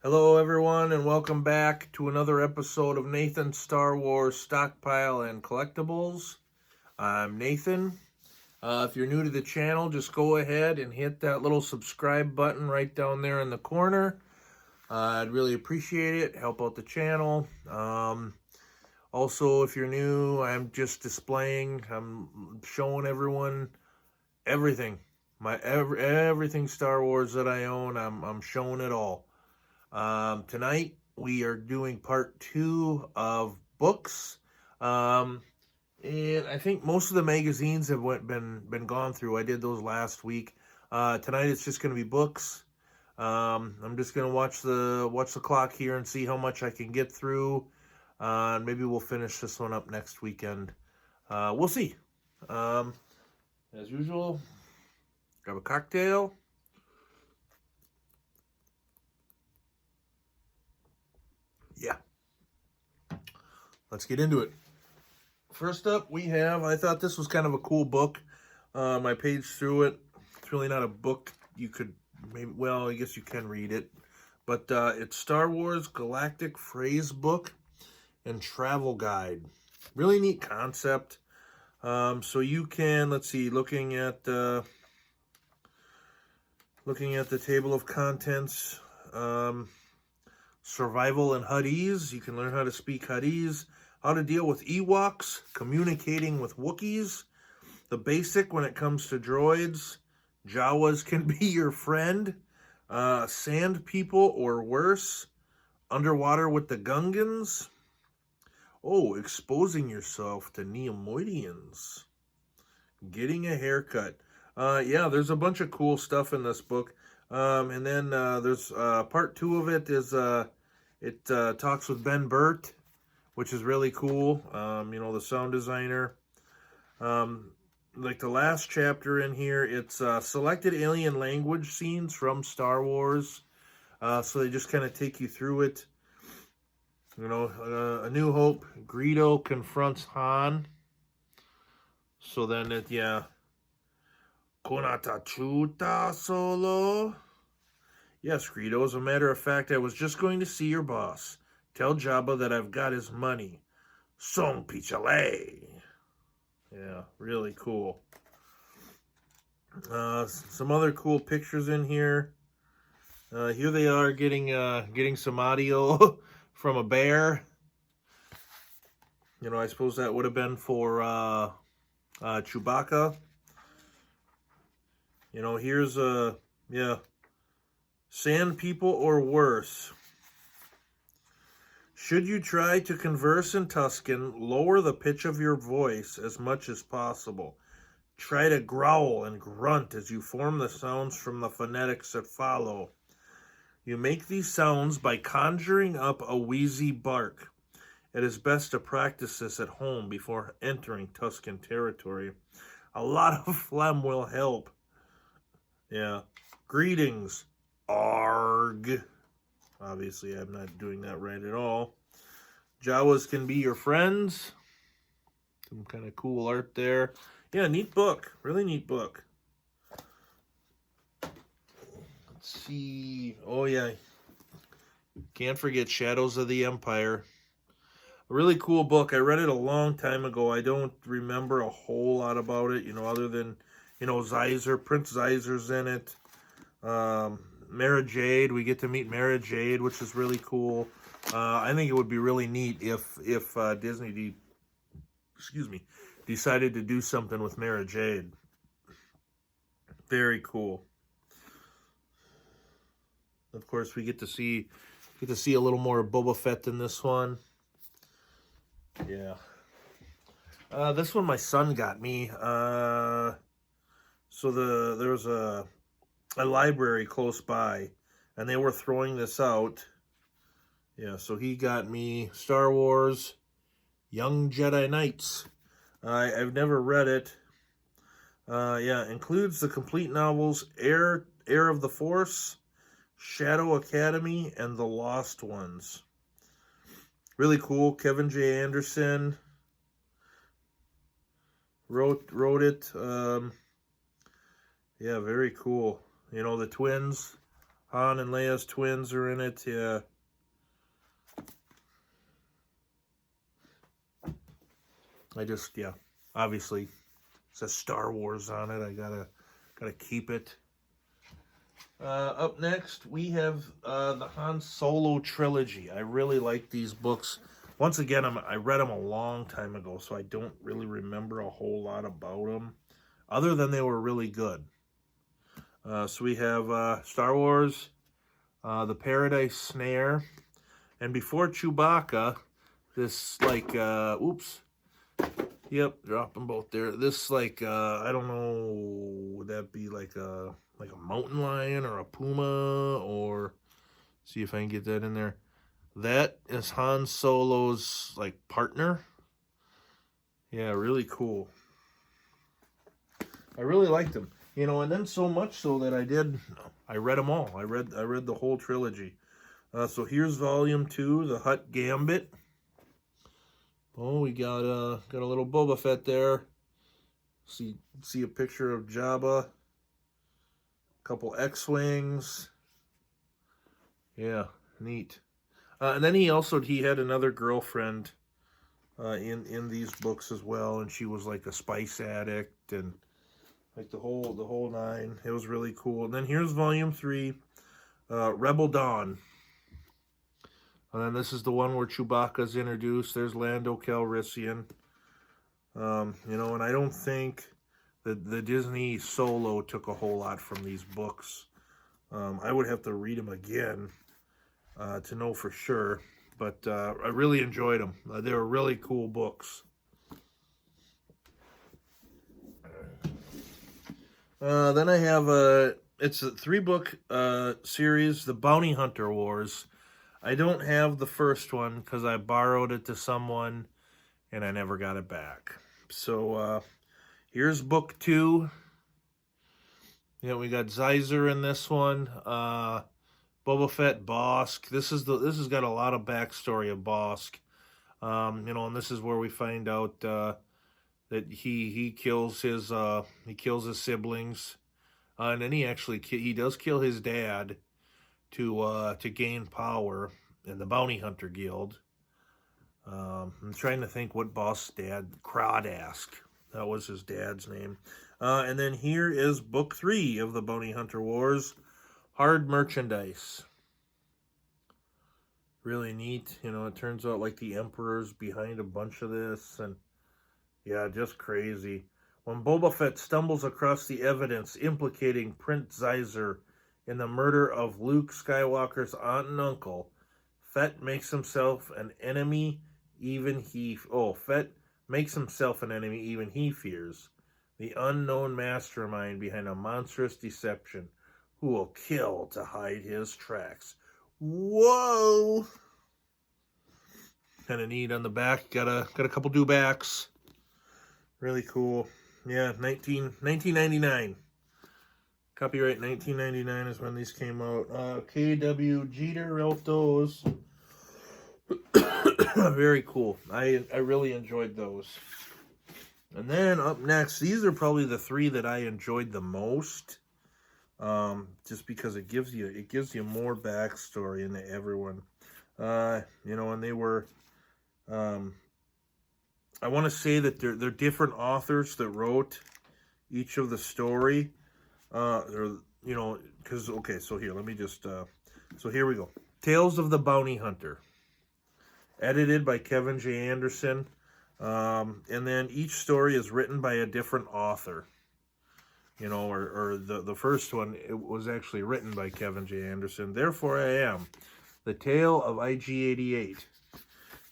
Hello, everyone, and welcome back to another episode of Nathan's Star Wars Stockpile and Collectibles. I'm Nathan. If you're new to the channel, just go ahead and hit that little subscribe button right down there in the corner. I'd really appreciate it. Help out the channel. Also, if you're new, I'm showing everyone everything. Everything Star Wars that I own, I'm showing it all. Tonight we are doing part 2 of books. And I think most of the magazines have been gone through. I did those last week. Tonight it's just going to be books. I'm just going to watch the clock here and see how much I can get through. And maybe we'll finish this one up next weekend. We'll see. As usual, grab a cocktail. Yeah. Let's get into it. First up, we have, I thought this was kind of a cool book. I paged through it. It's really not a book you could, maybe, well, I guess you can read it. But it's Star Wars Galactic Phrase Book and Travel Guide. Really neat concept. So you can, let's see, looking at the table of contents, survival in Huttese. You can learn how to speak Huttese, how to deal with Ewoks, communicating with Wookiees, the basic when it comes to droids, Jawas can be your friend, sand people or worse, underwater with the Gungans, exposing yourself to Neomoidians, getting a haircut. Yeah, there's a bunch of cool stuff in this book. And then there's part 2 of it is it talks with Ben Burt, which is really cool. The sound designer. Like the last chapter in here, it's selected alien language scenes from Star Wars. So they just kind of take you through it. A New Hope, Greedo confronts Han. So then Konata chuta solo. Yes, Greedo, as a matter of fact, I was just going to see your boss. Tell Jabba that I've got his money. Song Pichale. Yeah, really cool. Some other cool pictures in here. Here they are getting some audio from a bear. I suppose that would have been for Chewbacca. Here's sand people or worse. Should you try to converse in Tuscan, lower the pitch of your voice as much as possible. Try to growl and grunt as you form the sounds from the phonetics that follow. You make these sounds by conjuring up a wheezy bark. It is best to practice this at home before entering Tuscan territory. A lot of phlegm will help. Yeah. Greetings. Arg. Obviously, I'm not doing that right at all. Jawas can be your friends. Some kind of cool art there. Yeah, neat book. Really neat book. Let's see. Oh, yeah. Can't forget Shadows of the Empire. A really cool book. I read it a long time ago. I don't remember a whole lot about it, other than, Zyzer. Prince Zyzer's in it. Mara Jade, we get to meet Mara Jade, which is really cool. I think it would be really neat if Disney decided to do something with Mara Jade. Very cool. Of course, we get to see a little more of Boba Fett in this one. Yeah. This one my son got me. So there was a library close by, and they were throwing this out. Yeah, so he got me Star Wars Young Jedi Knights. I've never read it. Includes the complete novels Heir of the Force, Shadow Academy, and The Lost Ones. Really cool. Kevin J. Anderson wrote it. Yeah, very cool. The twins, Han and Leia's twins are in it. Yeah. Yeah, obviously, it says Star Wars on it. I gotta keep it. Up next, we have the Han Solo trilogy. I really like these books. Once again, I read them a long time ago, so I don't really remember a whole lot about them, other than they were really good. So we have Star Wars, The Paradise Snare, and before Chewbacca, this like, oops. Yep, drop them both there. This like I don't know, would that be like a mountain lion or a puma, or see if I can get that in there. That is Han Solo's like partner. Yeah, really cool. I really liked them. You know, and then so much so that I read them all. I read the whole trilogy. So here's volume 2, The Hutt Gambit. Oh, we got a little Boba Fett there. See a picture of Jabba. A couple X-wings. Yeah, neat. And then he had another girlfriend in these books as well, and she was like a spice addict and like the whole nine. It was really cool. And then here's volume 3, Rebel Dawn. And then this is the one where Chewbacca's introduced. There's Lando Calrissian. You know, and I don't think that the Disney Solo took a whole lot from these books. I would have to read them again to know for sure. But I really enjoyed them. They were really cool books. Then I have it's a 3-book series, The Bounty Hunter Wars. I don't have the first one because I borrowed it to someone and I never got it back. So here's book 2. Yeah, we got Zyzer in this one. Boba Fett, Bosk. This has got a lot of backstory of Bosk. You know, and this is where we find out that he kills his siblings, and then he does kill his dad to gain power in the Bounty Hunter Guild. I'm trying to think what Bosk's dad, Crawdask, that was his dad's name. And then here is book 3 of the Bounty Hunter Wars, Hard Merchandise. Really neat. You know, it turns out like the Emperor's behind a bunch of this, and yeah, just crazy. When Boba Fett stumbles across the evidence implicating Prince Zyzer in the murder of Luke Skywalker's aunt and uncle, Fett makes himself an enemy even he fears. The unknown mastermind behind a monstrous deception who will kill to hide his tracks. Whoa! Kind of neat on the back. Got a couple dewbacks. Really cool. Yeah, 1999. Copyright 1999 is when these came out. K.W. Jeter wrote those. Very cool. I really enjoyed those. And then up next, these are probably the 3 that I enjoyed the most. Just because it gives you more backstory into everyone. You know, and they were I want to say that they're different authors that wrote each of the story. You know, because okay, so here let me just so here we go. Tales of the Bounty Hunter, edited by Kevin J. Anderson, and then each story is written by a different author. You know, or the first one, it was actually written by Kevin J. Anderson. Therefore I Am, The Tale of IG-88.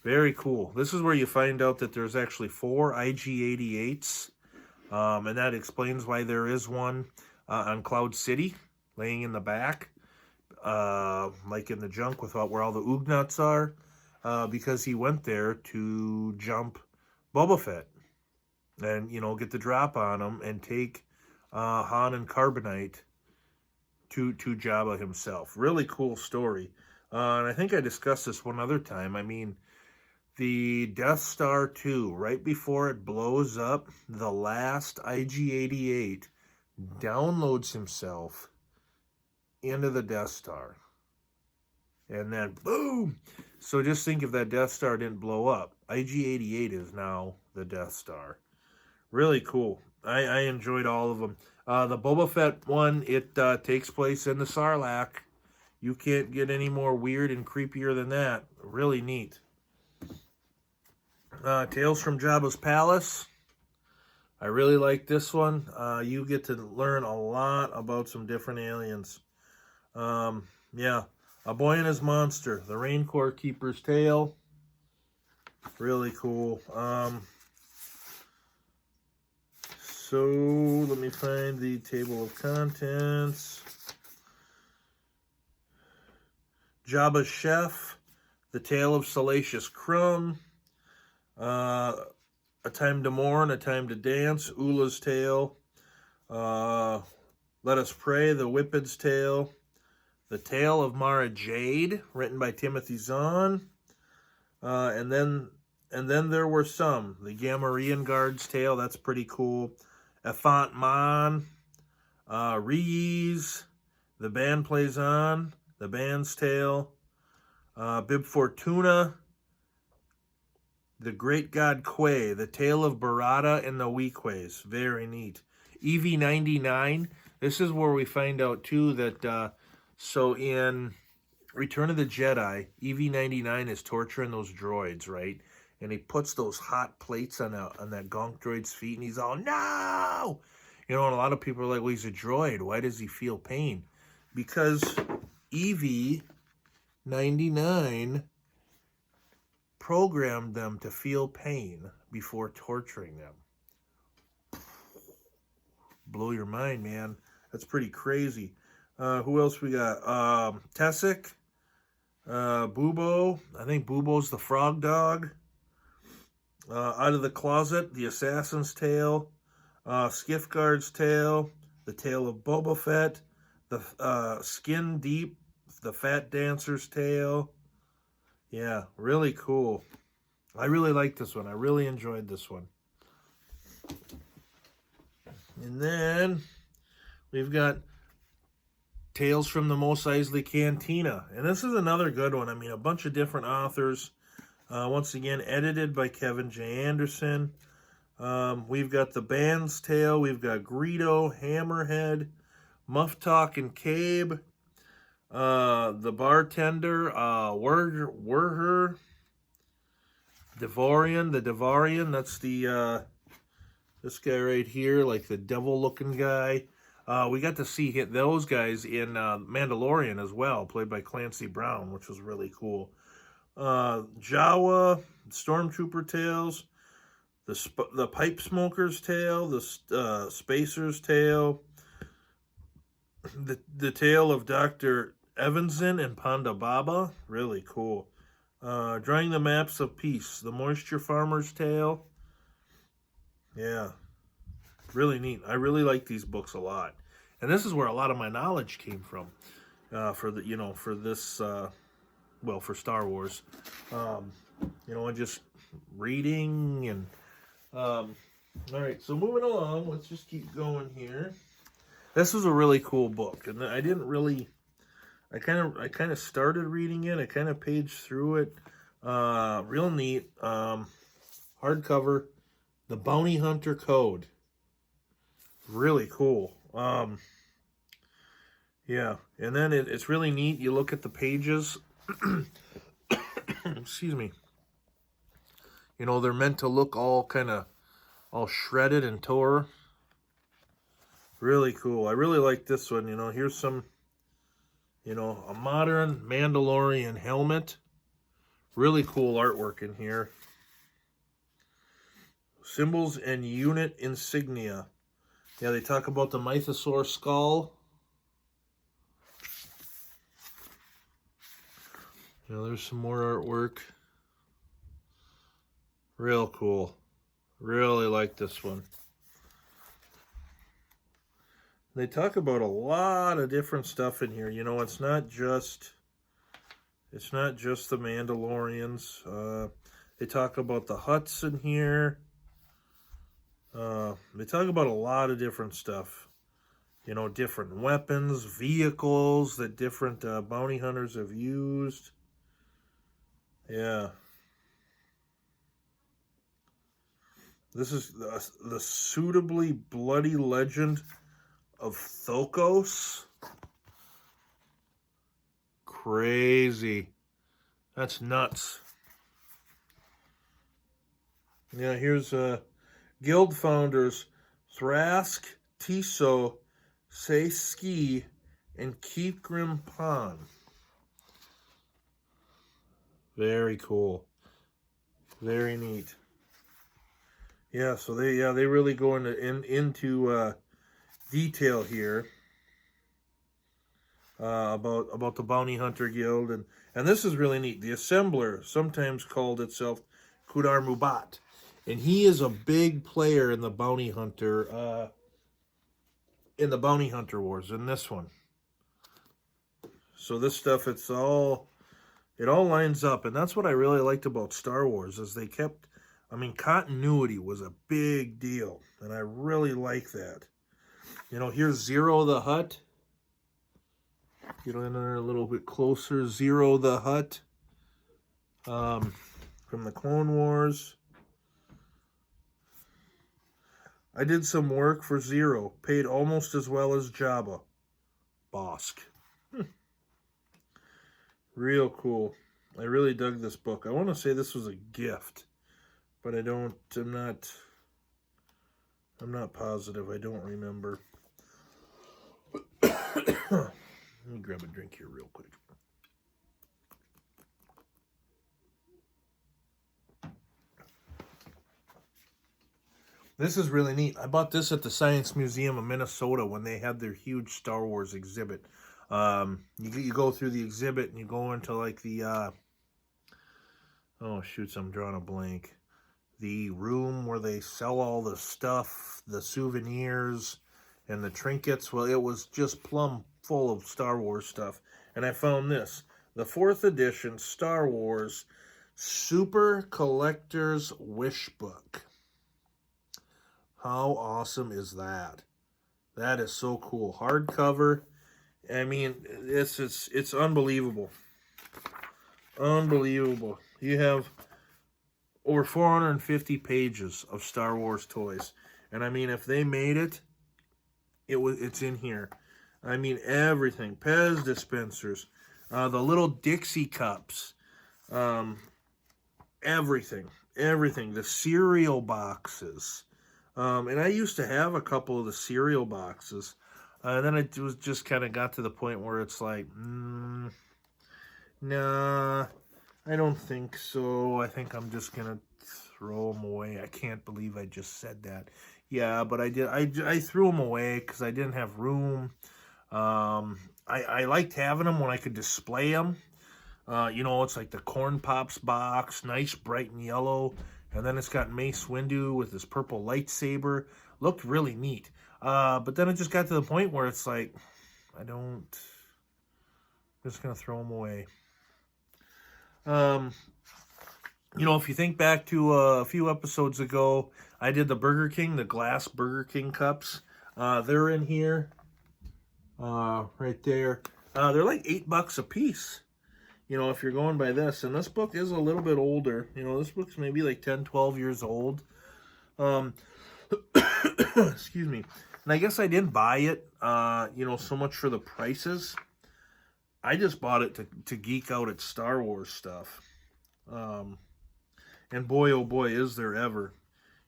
Very cool. This is where you find out that there's actually 4 IG-88s, and that explains why there is one on Cloud City, laying in the back, like in the junk where all the Ugnaughts are, because he went there to jump Boba Fett and, you know, get the drop on him and take Han and Carbonite to Jabba himself. Really cool story. And I think I discussed this one other time. I mean, the Death Star 2, right before it blows up, the last IG-88 downloads himself into the Death Star. And then, boom! So just think if that Death Star didn't blow up. IG-88 is now the Death Star. Really cool. I enjoyed all of them. The Boba Fett one, it takes place in the Sarlacc. You can't get any more weird and creepier than that. Really neat. Tales from Jabba's Palace. I really like this one. You get to learn a lot about some different aliens. Yeah. A Boy and His Monster. The Rancor Keeper's Tale. Really cool. So, let me find the table of contents. Jabba's Chef. The Tale of Salacious Crumb. A Time to Mourn, A Time to Dance, Ula's Tale, Let Us Pray, The Whippet's Tale, The Tale of Mara Jade, written by Timothy Zahn, and then there were some, The Gamorrean Guard's Tale, that's pretty cool, Effant Man, Reese, The Band Plays On, The Band's Tale, Bib Fortuna, The Great God Quay, The Tale of Barada and the Weequays. Very neat. EV-99. This is where we find out, too, that, so in Return of the Jedi, EV-99 is torturing those droids, right? And he puts those hot plates on that gonk droid's feet, and he's all, no! You know, and a lot of people are like, well, he's a droid. Why does he feel pain? Because EV-99 programmed them to feel pain before torturing them. Blow your mind, man. That's pretty crazy. Who else we got? Tessic, Bubo. I think Bubo's the frog dog. Out of the Closet, The Assassin's Tale, Skiffguard's Tale, The Tale of Boba Fett, the Skin Deep, The Fat Dancer's Tale. Yeah, really cool. I really like this one. I really enjoyed this one. And then we've got Tales from the Mos Eisley Cantina. And this is another good one. I mean, a bunch of different authors. Once again, edited by Kevin J. Anderson. We've got The Band's Tale. We've got Greedo, Hammerhead, Muff Talk and Cabe. The Bartender, Werher, Devorian, the Devorian, that's the, this guy right here, like the devil-looking guy. We got to see those guys in Mandalorian as well, played by Clancy Brown, which was really cool. Jawa, Stormtrooper Tales, the Pipe Smoker's Tale, the Spacer's Tale, the Tale of Dr. Evanson and Ponda Baba, really cool. Drawing the Maps of Peace, The Moisture Farmer's Tale. Yeah, really neat. I really like these books a lot. And this is where a lot of my knowledge came from for this, well, for Star Wars. And just reading and, all right, so moving along, let's just keep going here. This was a really cool book, and I didn't really, I kind of started reading it. I kind of paged through it. Real neat. Hardcover, The Bounty Hunter Code. Really cool. Yeah, and then it's really neat. You look at the pages. Excuse me. You know, they're meant to look all shredded and tore. Really cool. I really like this one. You know, here's some, a modern Mandalorian helmet. Really cool artwork in here. Symbols and unit insignia. Yeah, they talk about the Mythosaur skull. There's some more artwork. Real cool. Really like this one. They talk about a lot of different stuff in here. It's not just the Mandalorians. They talk about the Hutts in here. They talk about a lot of different stuff. You know, different weapons, vehicles that different bounty hunters have used. Yeah. This is the Suitably Bloody Legend of Thokos. Crazy. That's nuts. Yeah, here's guild founders Thrask, Tiso, Seiski, and Keepgrim Pan. Very cool. Very neat. Yeah, so they really go into detail here about the Bounty Hunter Guild, and this is really neat. The Assembler sometimes called itself Kudar Mubat, and he is a big player in the Bounty Hunter Wars in this one. So this stuff, it all lines up, and that's what I really liked about Star Wars is they kept. I mean, continuity was a big deal, and I really like that. You know, here's Zero the Hutt. Get in there a little bit closer. Zero the Hutt from the Clone Wars. I did some work for Zero. Paid almost as well as Jabba. Bosk. Real cool. I really dug this book. I want to say this was a gift, but I'm not positive. I don't remember. Let me grab a drink here real quick. This is really neat. I bought this at the Science Museum of Minnesota when they had their huge Star Wars exhibit. You go through the exhibit and you go into like the oh shoots, I'm drawing a blank. The room where they sell all the stuff, the souvenirs, and the trinkets. Well, it was just plumb full of Star Wars stuff. And I found this. The 4th edition Star Wars Super Collector's Wish Book. How awesome is that? That is so cool. Hardcover. I mean, it's unbelievable. Unbelievable. You have over 450 pages of Star Wars toys. And I mean, if they made it, it's in here. I mean, everything. Pez dispensers, the little Dixie cups, everything. The cereal boxes. And I used to have a couple of the cereal boxes. And then it was just kind of got to the point where it's like, nah, I don't think so. I think I'm just going to throw them away. I can't believe I just said that. Yeah, but I did. I threw them away because I didn't have room. I liked having them when I could display them. You know, it's like the Corn Pops box, nice bright and yellow. And then it's got Mace Windu with his purple lightsaber. Looked really neat. But then it just got to the point where it's like, I'm just going to throw them away. You know, if you think back to a few episodes ago, I did the Burger King, the glass Burger King cups. They're in here. Right there. They're like $8 a piece. You know, if you're going by this. And this book is a little bit older. You know, this book's maybe like 10, 12 years old. Excuse me. And I guess I didn't buy it, you know, so much for the prices. I just bought it to geek out at Star Wars stuff. And boy, oh boy, is there ever.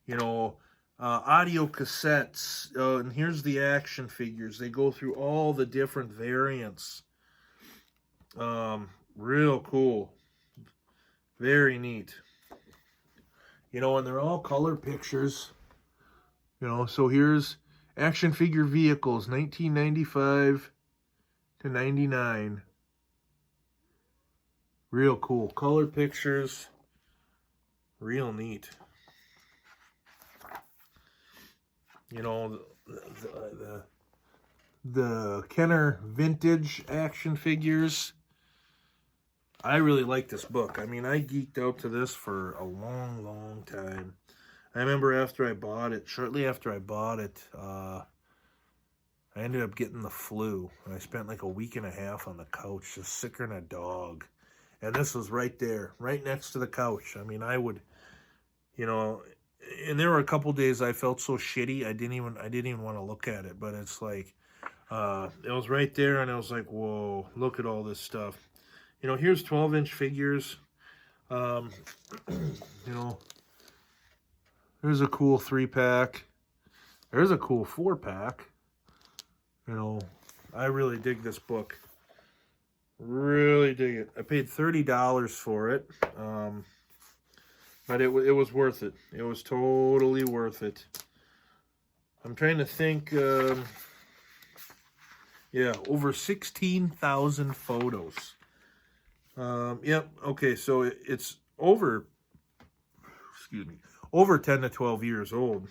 You know, audio cassettes. And here's the action figures. They go through all the different variants. Real cool. Very neat. You know, and they're all color pictures. You know, so here's action figure vehicles, 1995 to 99. Real cool. Color pictures. Real neat. You know, the Kenner vintage action figures. I really like this book. I mean, I geeked out to this for a long, long time. I remember after I bought it, shortly after I bought it, I ended up getting the flu. And I spent like a week and a half on the couch, just sicker than a dog. And this was right there, right next to the couch. I mean, I would, you know, and there were a couple days I felt so shitty. I didn't even want to look at it. But it's like, it was right there, and I was like, whoa, look at all this stuff. You know, here's 12-inch figures. Um, you know, there's a cool 3-pack. There's a cool 4-pack. You know, I really dig this book. Really dig it. I paid $30 for it. But it was worth it. It was totally worth it. I'm trying to think. Yeah, over 16,000 photos. Yep. Okay, so it's over. Excuse me. Over 10 to 12 years old.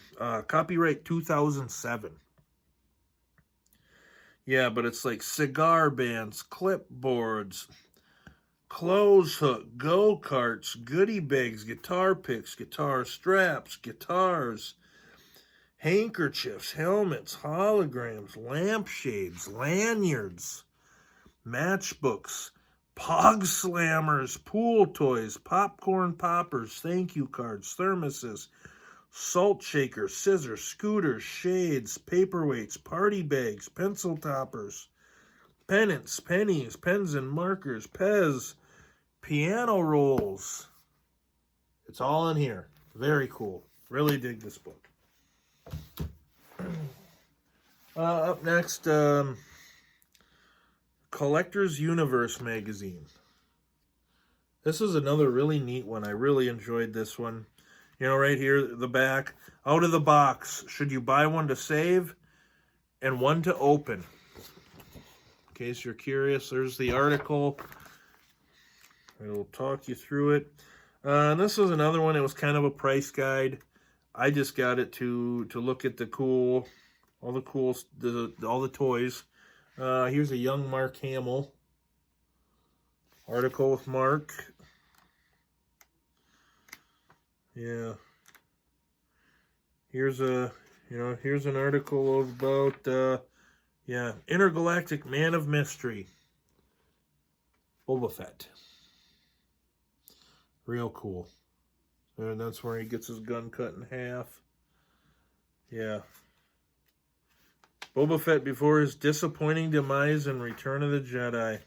Copyright 2007. Yeah, but it's like cigar bands, clipboards, clothes hook, go-karts, goodie bags, guitar picks, guitar straps, guitars, handkerchiefs, helmets, holograms, lampshades, lanyards, matchbooks, pog slammers, pool toys, popcorn poppers, thank you cards, thermoses, salt shakers, scissors, scooters, shades, paperweights, party bags, pencil toppers, pennants, pennies, pens and markers, Pez, piano rolls. It's all in here. Very cool. Really dig this book. Up next, Collector's Universe magazine. This is another really neat one. I really enjoyed this one. You know, right here, the back. Out of the box. Should you buy one to save and one to open? In case you're curious, there's the article. It'll talk you through it. And this is another one. It was kind of a price guide. I just got it to look at all the toys. Here's a young Mark Hamill article with Mark. Yeah. Here's an article about Intergalactic Man of Mystery. Boba Fett. Real cool. And that's where he gets his gun cut in half. Yeah. Boba Fett before his disappointing demise in Return of the Jedi.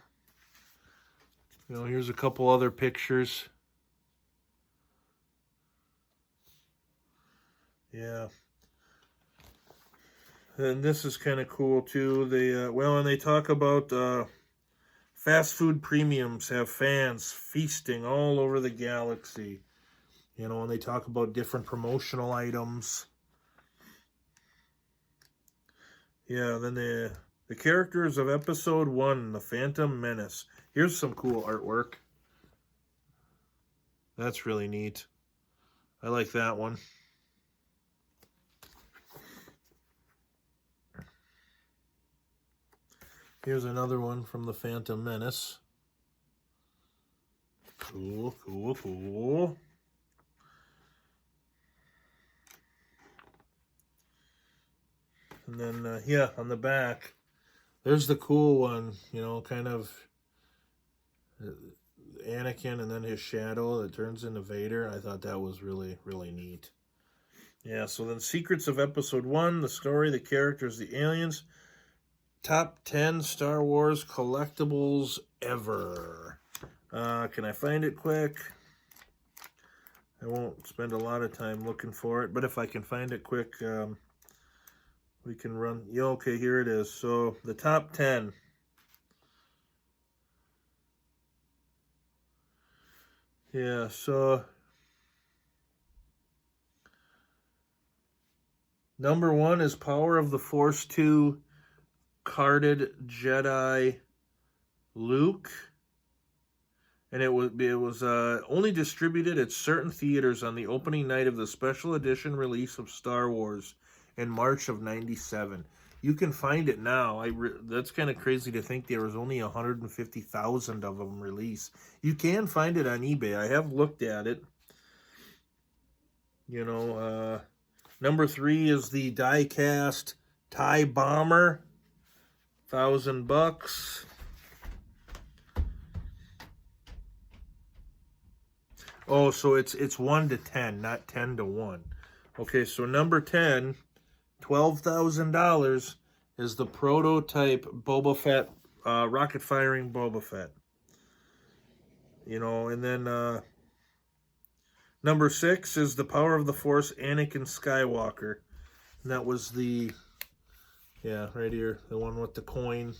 You know, here's a couple other pictures. Yeah. And this is kind of cool too. And they talk about fast food premiums have fans feasting all over the galaxy. You know, and they talk about different promotional items. Yeah, then the characters of Episode 1, The Phantom Menace. Here's some cool artwork. That's really neat. I like that one. Here's another one from The Phantom Menace. Cool, cool, cool. And then, on the back, there's the cool one, you know, kind of Anakin and then his shadow that turns into Vader. I thought that was really, really neat. Yeah, so then Secrets of Episode 1, the story, the characters, the aliens. Top 10 Star Wars collectibles ever. Can I find it quick? I won't spend a lot of time looking for it, but if I can find it quick, we can run. Yeah, okay, here it is. So the top 10. Yeah, so number 1 is Power of the Force 2 carded Jedi Luke. And it was only distributed at certain theaters on the opening night of the special edition release of Star Wars in March of '97. You can find it now. That's kind of crazy to think there was only 150,000 of them released. You can find it on eBay. I have looked at it. You know, number 3 is the die-cast TIE Bomber. $1,000. Oh, so it's 1 to 10, not 10 to 1. Okay, so number 10, $12,000 is the prototype Boba Fett, rocket firing Boba Fett. You know, and then number 6 is the Power of the Force Anakin Skywalker. And that was the, yeah, right here, the one with the coin.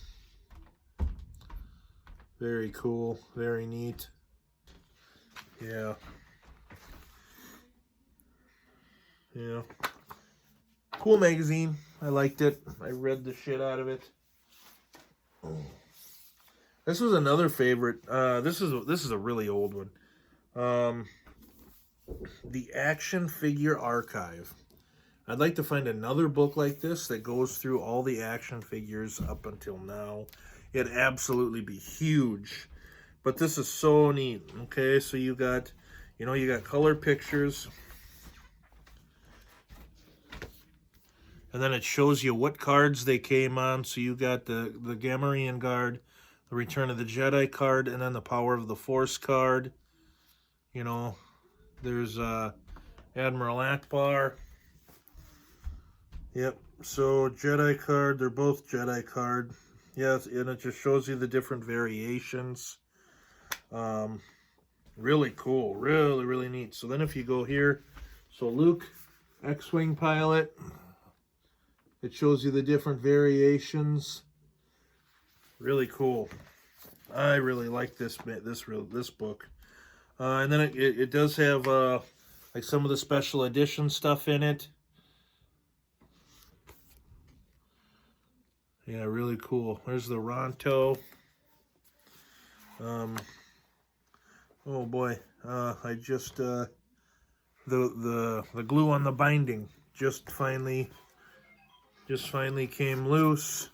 Very cool, very neat. Yeah. Yeah. Cool magazine. I liked it. I read the shit out of it. This was another favorite. This is a really old one. The Action Figure Archive. I'd like to find another book like this that goes through all the action figures up until now. It'd absolutely be huge. But this is so neat. Okay, so you got color pictures. And then it shows you what cards they came on. So you got the Gamorrean Guard, the Return of the Jedi card, and then the Power of the Force card. You know, there's Admiral Akbar. Yep, so Jedi card, they're both Jedi card. Yes, and it just shows you the different variations. Really cool, really, really neat. So then if you go here, so Luke, X-Wing pilot, it shows you the different variations. Really cool. I really like this book. And then it does have like some of the special edition stuff in it. Yeah, really cool. There's the Ronto. Oh boy, I just the glue on the binding just finally came loose.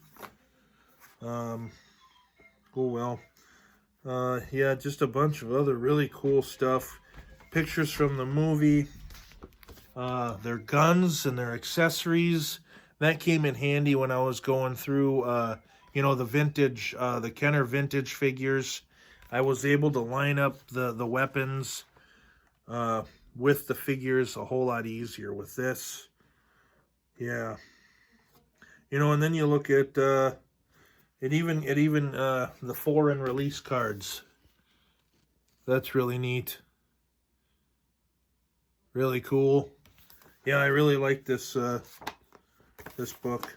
Oh well. Yeah, just a bunch of other really cool stuff. Pictures from the movie. Their guns and their accessories. That came in handy when I was going through, the vintage, the Kenner vintage figures. I was able to line up the weapons with the figures a whole lot easier with this. Yeah. And then you look at the foreign release cards. That's really neat. Really cool. Yeah, I really like this book.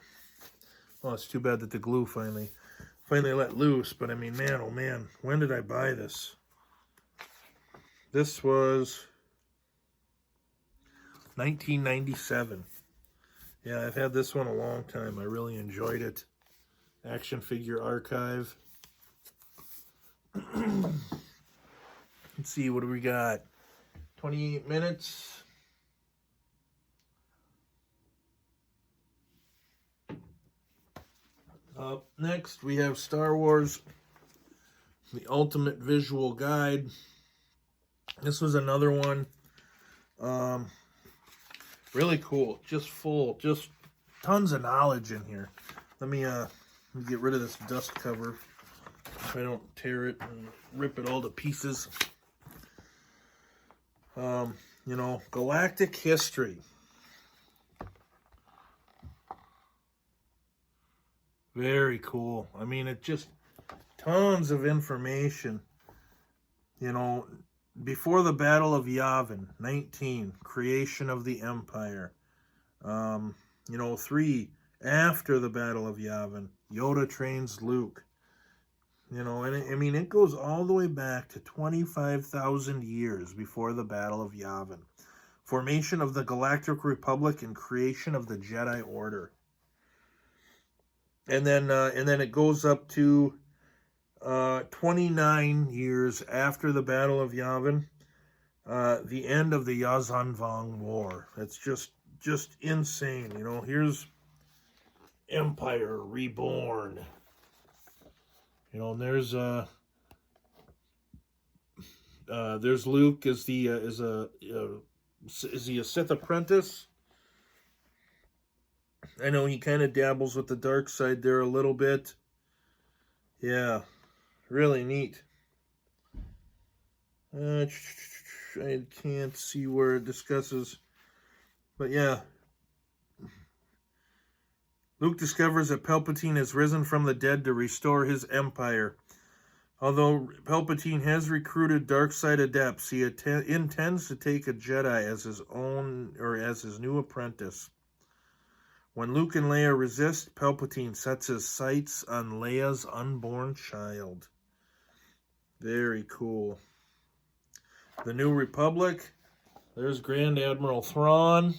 Oh, it's too bad that the glue finally let loose, but I mean, man, oh man, when did I buy this? This was 1997. Yeah, I've had this one a long time. I really enjoyed it. Action Figure Archive. Let's see, what do we got? 28 minutes. Up next, we have Star Wars, The Ultimate Visual Guide. This was another one. Really cool. Just tons of knowledge in here. Let me get rid of this dust cover so I don't tear it and rip it all to pieces. Galactic history. Very cool. I mean, it just tons of information. Before the Battle of Yavin, 19, creation of the Empire. 3, after the Battle of Yavin, Yoda trains Luke. And it goes all the way back to 25,000 years before the Battle of Yavin. Formation of the Galactic Republic and creation of the Jedi Order. And then it goes up to 29 years after the Battle of Yavin, the end of the Yazan Vong War. It's just insane. Here's Empire Reborn. And there's Luke is he a Sith apprentice? I know he kind of dabbles with the dark side there a little bit. Yeah, really neat. I can't see where it discusses, but yeah. Luke discovers that Palpatine has risen from the dead to restore his empire. Although Palpatine has recruited dark side adepts, he intends to take a Jedi as his own, or as his new apprentice. When Luke and Leia resist, Palpatine sets his sights on Leia's unborn child. Very cool. The New Republic. There's Grand Admiral Thrawn.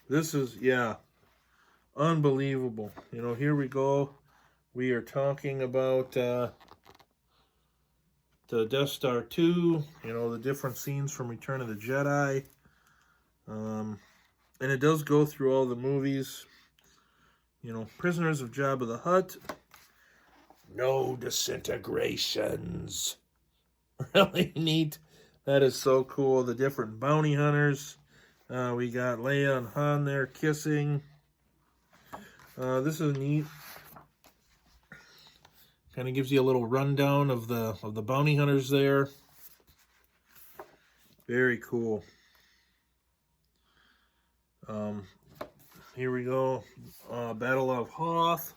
This is, yeah, unbelievable. You know, here we go. We are talking about the Death Star 2, you know, the different scenes from Return of the Jedi. And it does go through all the movies. You know, Prisoners of Jabba the Hutt. No disintegrations. Really neat. That is so cool. The different bounty hunters. We got Leia and Han there kissing. This is neat. Kind of gives you a little rundown of the bounty hunters there. Very cool. Here we go. Battle of Hoth.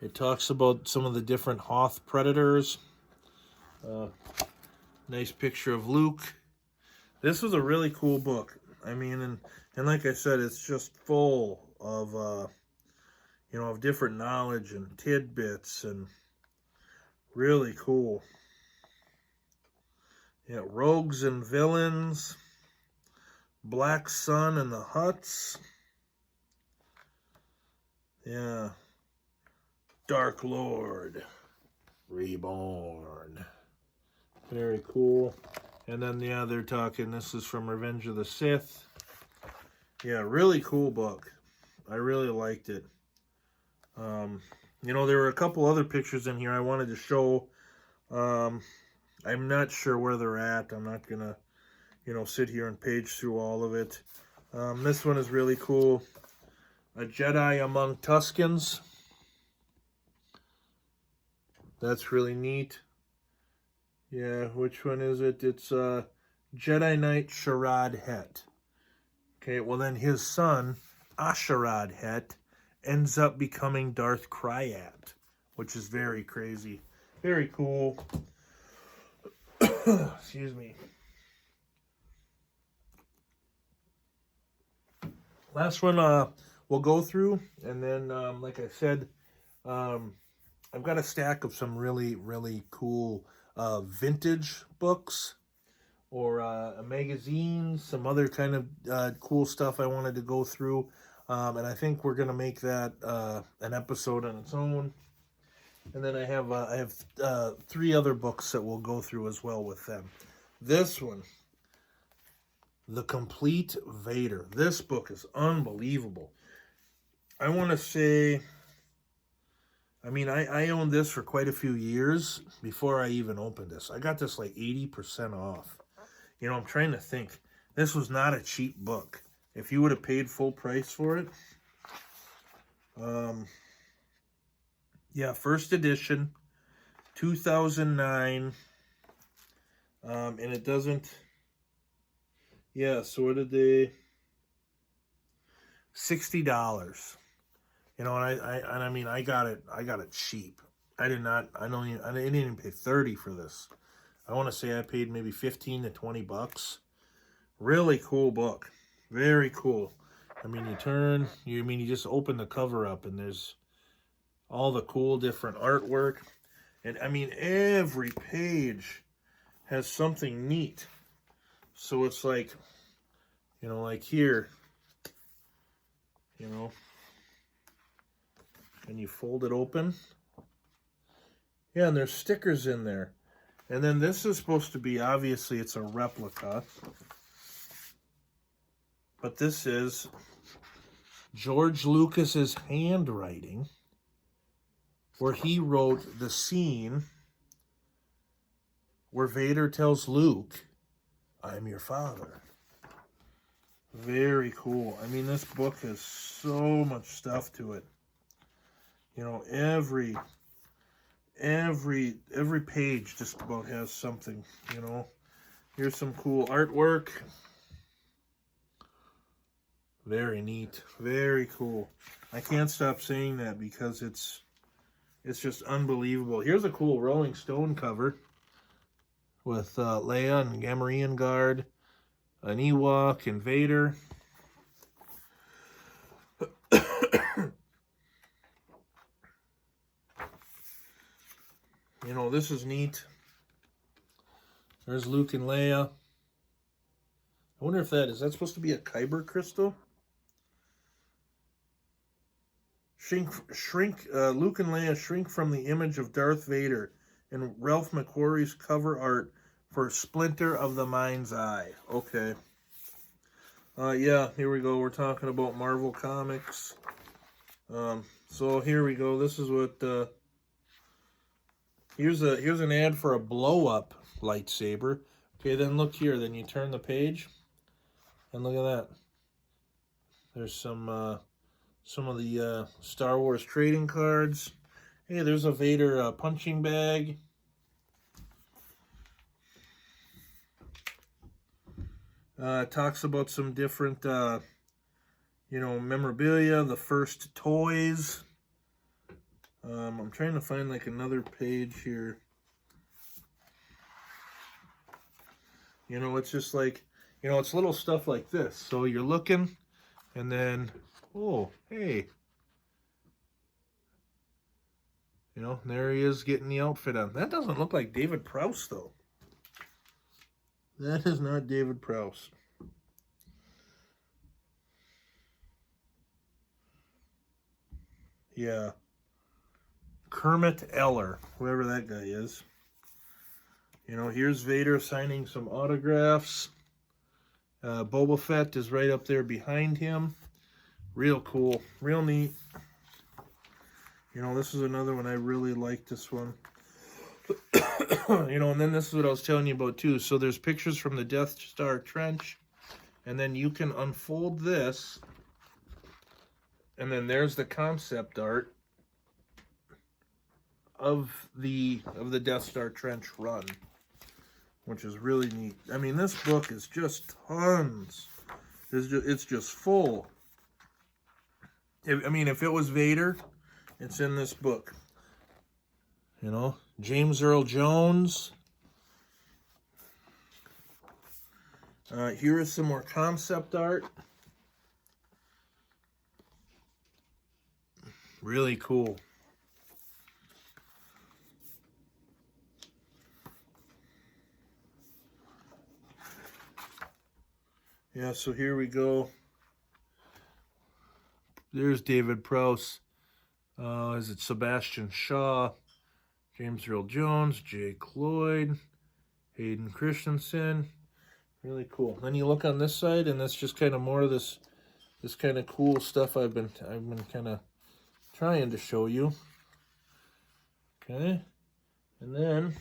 It talks about some of the different Hoth predators. Nice picture of Luke. This was a really cool book. I mean, and like I said, it's just full of you know, of different knowledge and tidbits, and really cool. Yeah, Rogues and Villains, Black Sun and the Hutts. Yeah. Dark Lord Reborn. Very cool. And then, yeah, they're talking, this is from Revenge of the Sith. Yeah, really cool book. I really liked it. You know, there were a couple other pictures in here I wanted to show. I'm not sure where they're at. I'm not going to, you know, sit here and page through all of it. This one is really cool. A Jedi Among Tuscans. That's really neat. Yeah, which one is it? It's Jedi Knight Sharad Het. Okay, well then his son, Asharad Het, ends up becoming Darth Kryat, which is very crazy. Very cool. Excuse me. Last one we'll go through, and then, like I said, I've got a stack of some really, really cool vintage books, or a magazine, some other kind of cool stuff I wanted to go through. And I think we're going to make that an episode on its own. And then I have 3 other books that we'll go through as well with them. This one, The Complete Vader. This book is unbelievable. I want to say, I mean, I owned this for quite a few years before I even opened this. I got this like 80% off. You know, I'm trying to think. This was not a cheap book. If you would have paid full price for it. Yeah, first edition, 2009. And it doesn't, yeah, so what did they, $60. You know, and I mean, I got it cheap. I didn't even pay $30 for this. I want to say I paid maybe 15 to 20 bucks. Really cool book. Very cool. I mean, you just open the cover up and there's all the cool different artwork. And I mean, every page has something neat. So it's like, you know, like here, you know, and you fold it open. Yeah, and there's stickers in there. And then this is supposed to be, obviously it's a replica. But this is George Lucas's handwriting, where he wrote the scene where Vader tells Luke, "I'm your father." Very cool. I mean, this book has so much stuff to it. You know, every page just about has something, you know. Here's some cool artwork. Very neat. Very cool. I can't stop saying that because it's just unbelievable. Here's a cool Rolling Stone cover with Leia and Gamorrean Guard, an Ewok and Vader. You know, this is neat. There's Luke and Leia. I wonder if is that supposed to be a Kyber crystal? Luke and Leia shrink from the image of Darth Vader in Ralph McQuarrie's cover art for Splinter of the Mind's Eye. Okay. Yeah, here we go. We're talking about Marvel Comics. So here we go. This is what, here's an ad for a blow-up lightsaber. Okay, then look here. Then you turn the page, and look at that. There's some of the Star Wars trading cards. Hey, there's a Vader punching bag. Talks about some different, you know, memorabilia, the first toys. I'm trying to find like another page here. You know, it's just like, you know, it's little stuff like this. So you're looking, and then, oh, hey. You know, there he is getting the outfit on. That doesn't look like David Prowse, though. That is not David Prowse. Yeah. Kermit Eller, whoever that guy is. You know, here's Vader signing some autographs. Boba Fett is right up there behind him. Real cool. Real neat. You know, this is another one. I really like this one. You know, and then this is what I was telling you about, too. So there's pictures from the Death Star Trench. And then you can unfold this. And then there's the concept art of the Death Star Trench run, which is really neat. I mean, this book is just tons. It's just full. I mean, if it was Vader, it's in this book. You know, James Earl Jones. Here is some more concept art. Really cool. Yeah, so here we go. There's David Prowse. Is it Sebastian Shaw? James Earl Jones, Jake Lloyd, Hayden Christensen. Really cool. Then you look on this side, and that's just kind of more of this kind of cool stuff I've been kind of trying to show you. Okay, and then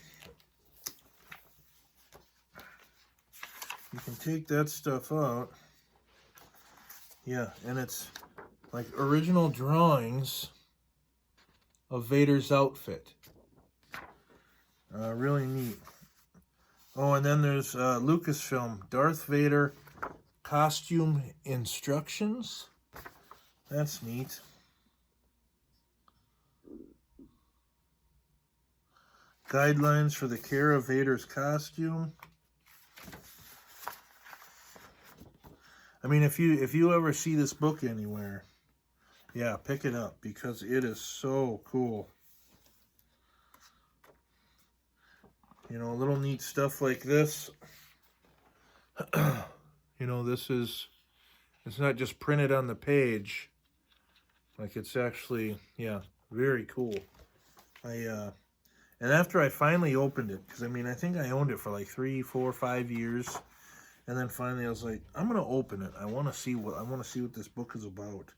you can take that stuff out. Yeah, and it's like original drawings of Vader's outfit. Really neat. Oh, and then there's Lucasfilm, Darth Vader costume instructions. That's neat. Guidelines for the care of Vader's costume. I mean, if you ever see this book anywhere, yeah, pick it up because it is so cool. You know, little neat stuff like this. You know, it's not just printed on the page. Like, it's actually, yeah, very cool. And after I finally opened it, because I mean, I think I owned it for like 3, 4, 5 years. And then finally I was like, I'm going to open it. I want to see what this book is about.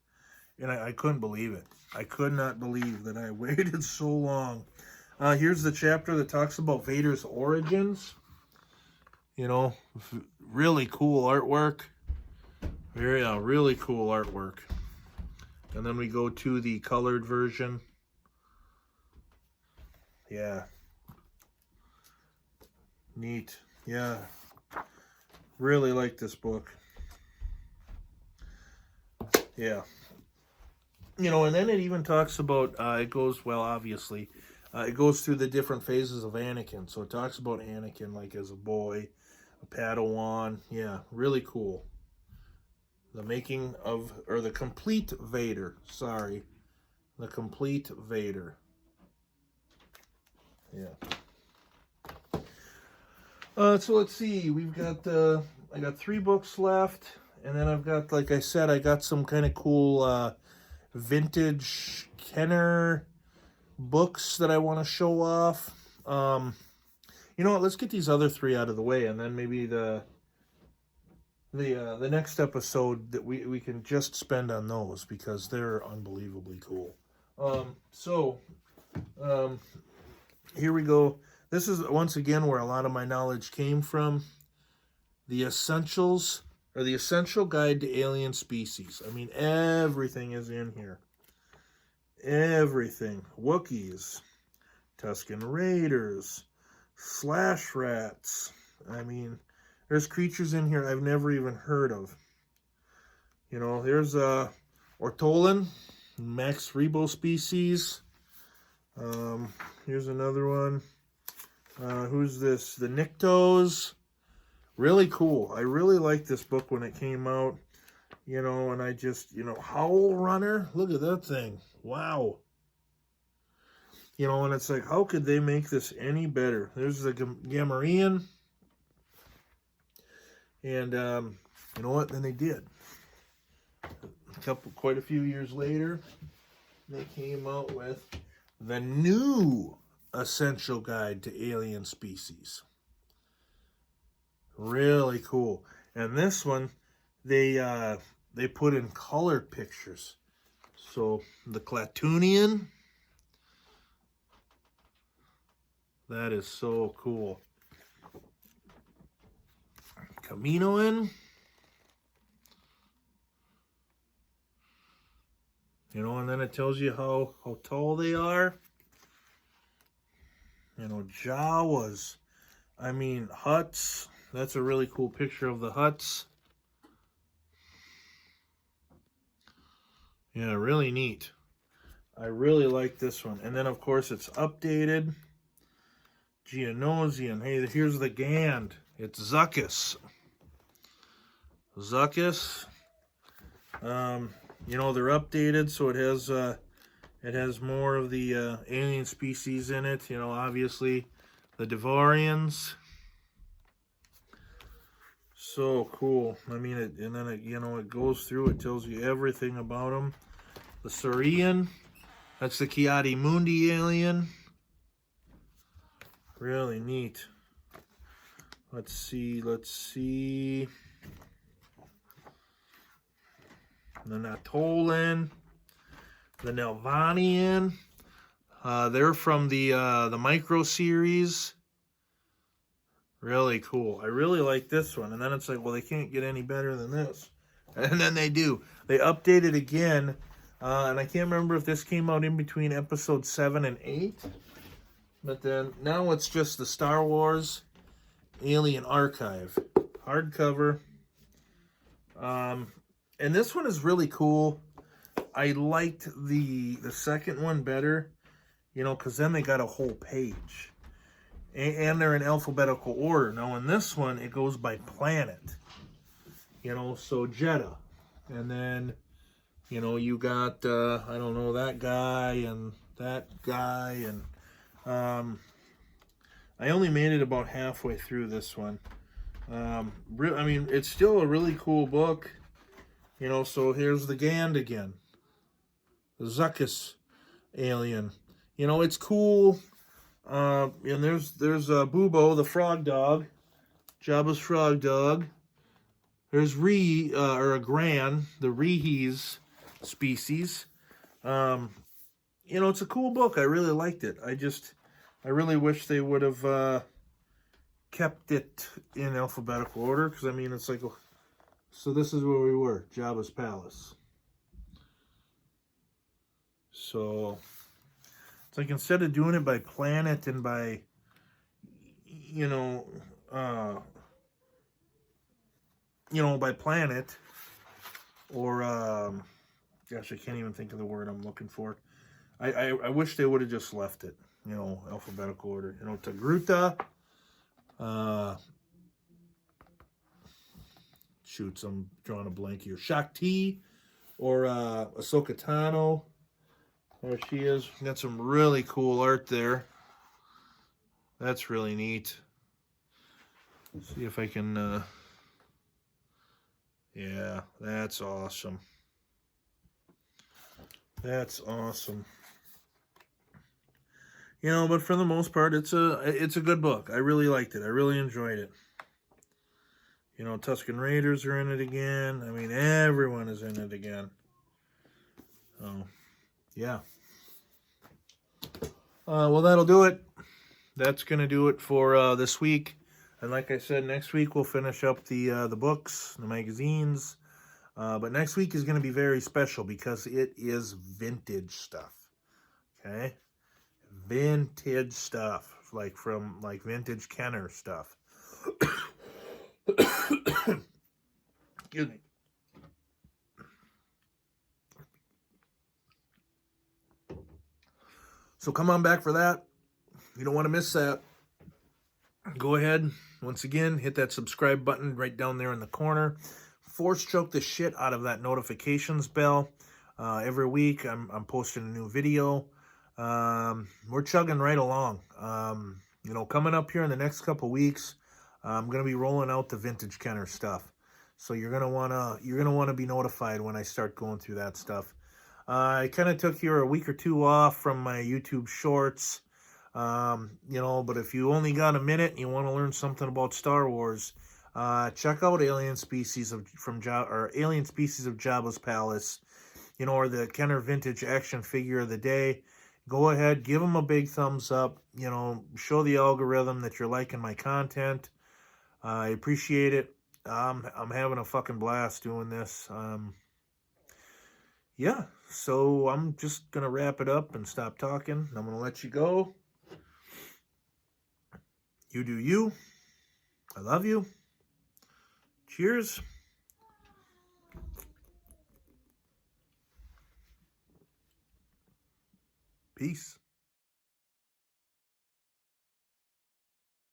And I couldn't believe it. I could not believe that I waited so long. Here's the chapter that talks about Vader's origins. You know, really cool artwork. Really cool artwork. And then we go to the colored version. Yeah. Neat. Yeah. Really like this book. Yeah. You know, and then it even talks about, it goes, well, obviously, it goes through the different phases of Anakin. So it talks about Anakin, like, as a boy, a Padawan. Yeah, really cool. The making of, or the Complete Vader. Sorry. The Complete Vader. Yeah. So let's see. We've got, I got 3 books left. And then I've got, like I said, I got some kind of cool, vintage Kenner books that I want to show off. You know what? Let's get these other 3 out of the way, and then maybe the next episode that we can just spend on those because they're unbelievably cool. Here we go. This is once again where a lot of my knowledge came from. The Essentials, or the Essential Guide to Alien Species. I mean, everything is in here. Everything. Wookiees, Tusken Raiders, Slash Rats. I mean, there's creatures in here I've never even heard of. You know, there's Ortolan, Max Rebo species. Here's another one. Who's this? The Nyctos. Really cool. I really liked this book when it came out. You know, and I just, you know, Howl Runner. Look at that thing. Wow. You know, and it's like, how could they make this any better? There's the Gamorrean. And, you know what? Then they did. Quite a few years later, they came out with the new Essential Guide to Alien Species. Really cool. And this one, they put in colored pictures. So the Klatooinian, that is so cool. Kaminoan, you know, and then it tells you how tall they are. You know, Jawas. I mean, Hutts. That's a really cool picture of the Hutts. Yeah, really neat. I really like this one. And then, of course, it's updated. Geonosian. Hey, here's the Gand. It's Zuckuss. Zuckuss. You know, they're updated, so it has more of the alien species in it. You know, obviously, the Devorians. So cool. I mean, and then it, you know, it goes through. It tells you everything about them. The Saurian. That's the Kiadi Mundi alien. Really neat. Let's see. The Natolan. The Nelvanian. They're from the Micro series. Really cool. I really like this one. And then it's like, well, they can't get any better than this. And then they do. They update it again. And I can't remember if this came out in between episode 7 and 8. But then now it's just the Star Wars Alien Archive. Hardcover. And this one is really cool. I liked the second one better. You know, because then they got a whole page. And they're in alphabetical order. Now, in this one, it goes by planet. You know, so Jeddah. And then, you know, you got, I don't know, that guy and that guy. And I only made it about halfway through this one. I mean, it's still a really cool book. You know, so here's the Gand again. The Zuckuss alien. You know, it's cool. And there's Bubo, the frog dog. Jabba's frog dog. There's or a Gran, the Rehees species. You know, it's a cool book. I really liked it. I really wish they would have kept it in alphabetical order. Because, I mean, it's like, so this is where we were. Jabba's palace. So, It's like instead of doing it by planet and by, you know, by planet, or gosh, I can't even think of the word I'm looking for. I wish they would have just left it, alphabetical order. Togruta. Shoots, I'm drawing a blank here. Shakti, or Ahsoka Tano. There she is. Got some really cool art there. That's really neat. Let's see if I can. Yeah, that's awesome. That's awesome. But for the most part, it's a good book. I really liked it. I really enjoyed it. Tusken Raiders are in it again. I mean, everyone is in it again. Oh, yeah. Well, that'll do it. That's going to do it for this week. And like I said, next week we'll finish up the books, the magazines. But next week is going to be very special because it is vintage stuff. Okay? Vintage stuff. Like vintage Kenner stuff. Excuse me. So come on back for that. You don't want to miss that. Go ahead, once again, hit that subscribe button right down there in the corner. Force choke the shit out of that notifications bell. Every week I'm posting a new video. We're chugging right along. Coming up here in the next couple weeks, I'm gonna be rolling out the vintage Kenner stuff. So you're gonna wanna be notified when I start going through that stuff. I kind of took here a week or two off from my YouTube shorts. But if you only got a minute and you want to learn something about Star Wars, check out Alien Species of Jabba's Palace, or the Kenner Vintage Action Figure of the Day. Go ahead, give them a big thumbs up, show the algorithm that you're liking my content. I appreciate it. I'm having a fucking blast doing this. Yeah, so I'm just going to wrap it up and stop talking. I'm going to let you go. You do you. I love you. Cheers. Peace.